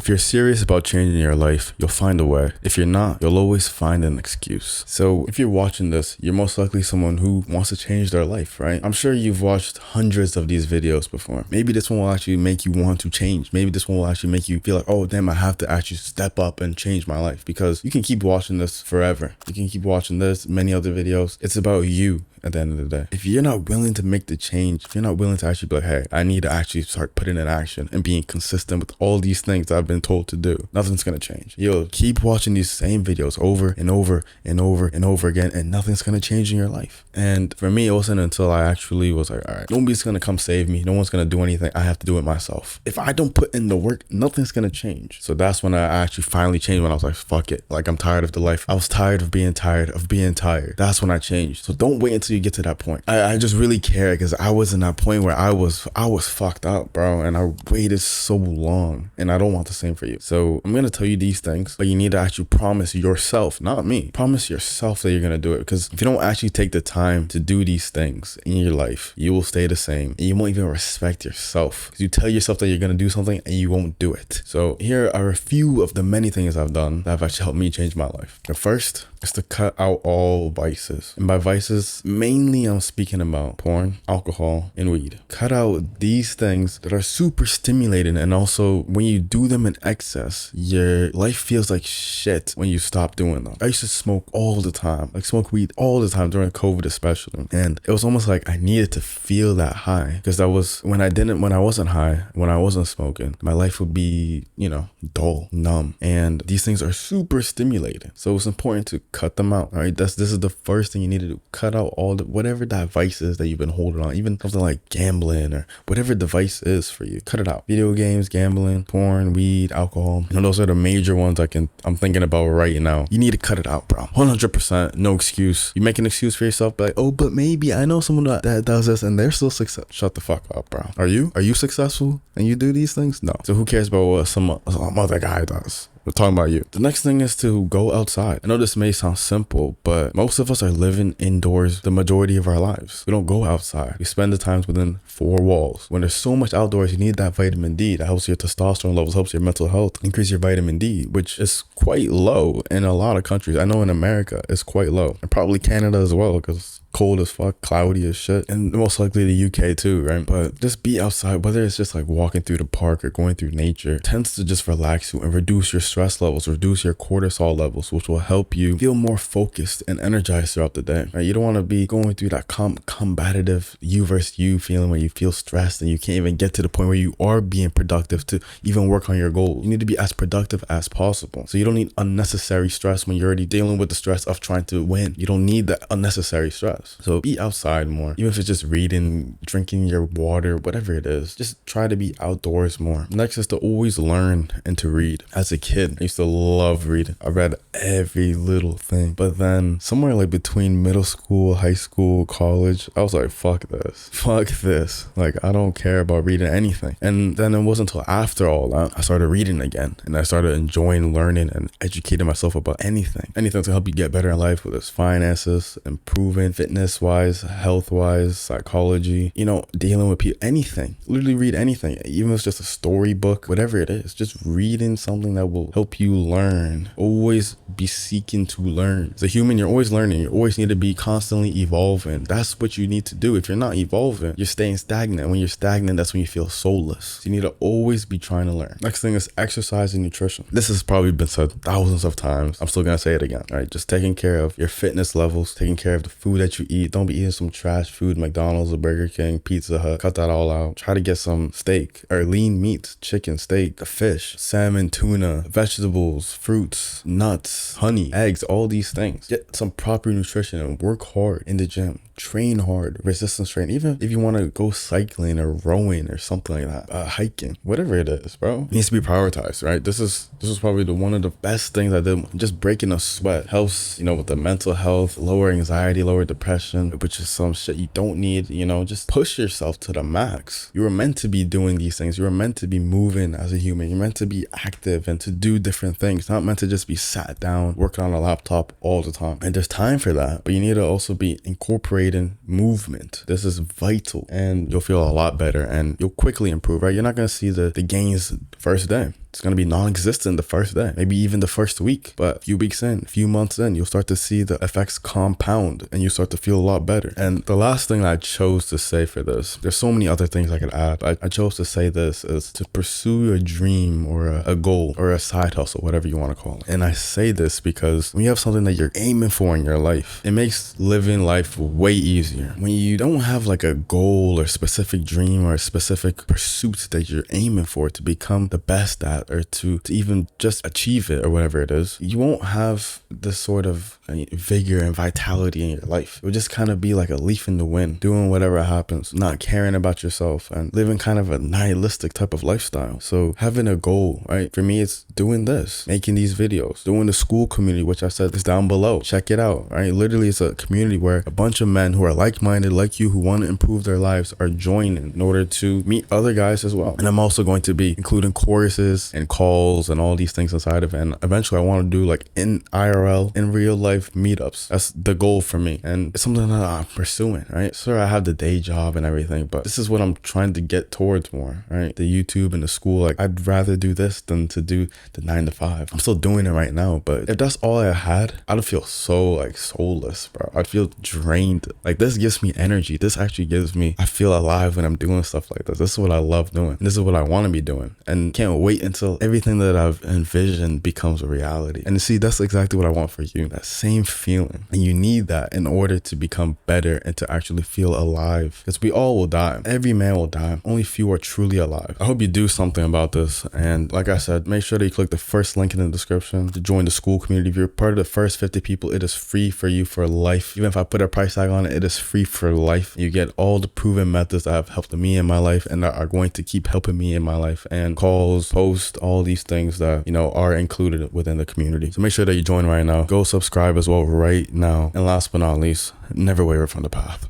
If you're serious about changing your life, you'll find a way. If you're not, you'll always find an excuse. So if you're watching this, you're most likely someone who wants to change their life, right? I'm sure you've watched hundreds of these videos before. Maybe this one will actually make you want to change. Maybe this one will actually make you feel like, oh damn, I have to actually step up and change my life, because you can keep watching this forever. You can keep watching this, many other videos. It's about you. At the end of the day, if you're not willing to make the change, if you're not willing to actually be like, hey, I need to actually start putting in action and being consistent with all these things that I've been told to do, nothing's gonna change. You'll keep watching these same videos over and over and over and over again, and nothing's gonna change in your life. And for me, it wasn't until I actually was like, all right, nobody's gonna come save me, no one's gonna do anything, I have to do it myself. If I don't put in the work, nothing's gonna change. So that's when I actually finally changed, when I was like, fuck it, like I'm tired of the life. I was tired of being tired of being tired. That's when I changed. So don't wait until you get to that point. I just really care, because I was in that point where I was fucked up, bro, and I waited so long, and I don't want the same for you. So I'm gonna tell you these things, but you need to actually promise yourself, not me, promise yourself that you're gonna do it. Because if you don't actually take the time to do these things in your life, you will stay the same, and you won't even respect yourself, because you tell yourself that you're gonna do something and you won't do it. So here are a few of the many things I've done that have actually helped me change my life. The first is to cut out all vices. And by vices, mainly I'm speaking about porn, alcohol, and weed. Cut out these things that are super stimulating, and also when you do them in excess, your life feels like shit when you stop doing them. I used to smoke all the time, like smoke weed all the time during COVID especially. And it was almost like I needed to feel that high, because that was when I wasn't high, when I wasn't smoking, my life would be, dull, numb. And these things are super stimulating. So it's important to cut them out. All right. This is the first thing you need to do. Cut out all whatever that vice is that you've been holding on, even something like gambling or whatever the vice is for you. Cut it out. Video games, gambling, porn, weed, alcohol. Those are the major ones I'm thinking about right now. You need to cut it out, bro. 100%. No excuse. You make an excuse for yourself, like, oh, but maybe I know someone that does this and they're still successful. Shut the fuck up, bro. Are you successful and you do these things? No. So who cares about what some other guy does? We're talking about you. The next thing is to go outside. I know this may sound simple, but most of us are living indoors the majority of our lives. We don't go outside. We spend the times within four walls. When there's so much outdoors, you need that vitamin D. That helps your testosterone levels, helps your mental health, increase your vitamin D, which is quite low in a lot of countries. I know in America, it's quite low. And probably Canada as well, because cold as fuck, cloudy as shit, and most likely the UK too, right? But just be outside, whether it's just like walking through the park or going through nature, it tends to just relax you and reduce your stress levels, reduce your cortisol levels, which will help you feel more focused and energized throughout the day, right? You don't want to be going through that combative you versus you feeling where you feel stressed and you can't even get to the point where you are being productive to even work on your goals. You need to be as productive as possible. So you don't need unnecessary stress when you're already dealing with the stress of trying to win. You don't need that unnecessary stress. So be outside more, even if it's just reading, drinking your water, whatever it is. Just try to be outdoors more. Next is to always learn and to read. As a kid, I used to love reading. I read every little thing. But then somewhere like between middle school, high school, college, I was like, fuck this. Fuck this. Like, I don't care about reading anything. And then it wasn't until after all that I started reading again, and I started enjoying learning and educating myself about anything to help you get better in life, whether it's finances, improving, fitness wise, health wise, psychology, dealing with people, anything. Literally read anything, even if it's just a storybook, whatever it is. Just reading something that will help you learn. Always be seeking to learn. As a human, you're always learning. You always need to be constantly evolving. That's what you need to do. If you're not evolving, you're staying stagnant. When you're stagnant, that's when you feel soulless. So you need to always be trying to learn. Next thing is exercise and nutrition. This has probably been said thousands of times. I'm still gonna say it again. All right, just taking care of your fitness levels, taking care of the food that you eat. Don't be eating some trash food, McDonald's or Burger King, Pizza Hut. Cut that all out. Try to get some steak or lean meats, chicken, steak, fish, salmon, tuna, vegetables, fruits, nuts, honey, eggs, all these things. Get some proper nutrition and work hard in the gym. Train hard, resistance train. Even if you want to go cycling or rowing or something like that, hiking, whatever it is, bro, it needs to be prioritized, right? This is probably one of the best things I did. Just breaking a sweat helps, with the mental health, lower anxiety, lower depression, which is some shit you don't need. Just push yourself to the max. You were meant to be doing these things. You were meant to be moving as a human. You're meant to be active and to do different things, not meant to just be sat down working on a laptop all the time. And there's time for that, but you need to also be incorporating creating movement. This is vital, and you'll feel a lot better and you'll quickly improve, right? You're not going to see the gains first day. It's going to be non-existent the first day, maybe even the first week. But a few weeks in, a few months in, you'll start to see the effects compound and you start to feel a lot better. And the last thing I chose to say for this, there's so many other things I could add. I chose to say this is to pursue your dream or a goal or a side hustle, whatever you want to call it. And I say this because when you have something that you're aiming for in your life, it makes living life way easier. When you don't have like a goal or specific dream or a specific pursuit that you're aiming for to become the best at, or to even just achieve it or whatever it is, you won't have this sort of vigor and vitality in your life. It will just kind of be like a leaf in the wind, doing whatever happens, not caring about yourself and living kind of a nihilistic type of lifestyle. So having a goal, right? For me, it's doing this, making these videos, doing the school community, which I said is down below. Check it out, right? Literally, it's a community where a bunch of men who are like-minded like you, who want to improve their lives, are joining in order to meet other guys as well. And I'm also going to be including courses and calls and all these things inside of it. And eventually I want to do like in IRL, in real life meetups. That's the goal for me. And it's something that I'm pursuing, right? Sure, I have the day job and everything, but this is what I'm trying to get towards more, right? The YouTube and the school, like I'd rather do this than to do the 9 to 5. I'm still doing it right now, but if that's all I had, I'd feel so like soulless, bro. I'd feel drained. Like this gives me energy. This actually gives me, I feel alive when I'm doing stuff like this. This is what I love doing. This is what I want to be doing, and can't wait until everything that I've envisioned becomes a reality. And see, that's exactly what I want for you, that same feeling. And you need that in order to become better and to actually feel alive, because we all will die. Every man will die. Only few are truly alive. I hope you do something about this. And like I said, make sure that you click the first link in the description to join the school community. If you're part of the first 50 people, it is free for you for life. Even if I put a price tag on it, it is free for life. You get all the proven methods that have helped me in my life and that are going to keep helping me in my life, and calls, posts, all these things that, you know, are included within the community. So make sure that you join right now. Go subscribe as well right now. And last but not least, never waver from the path.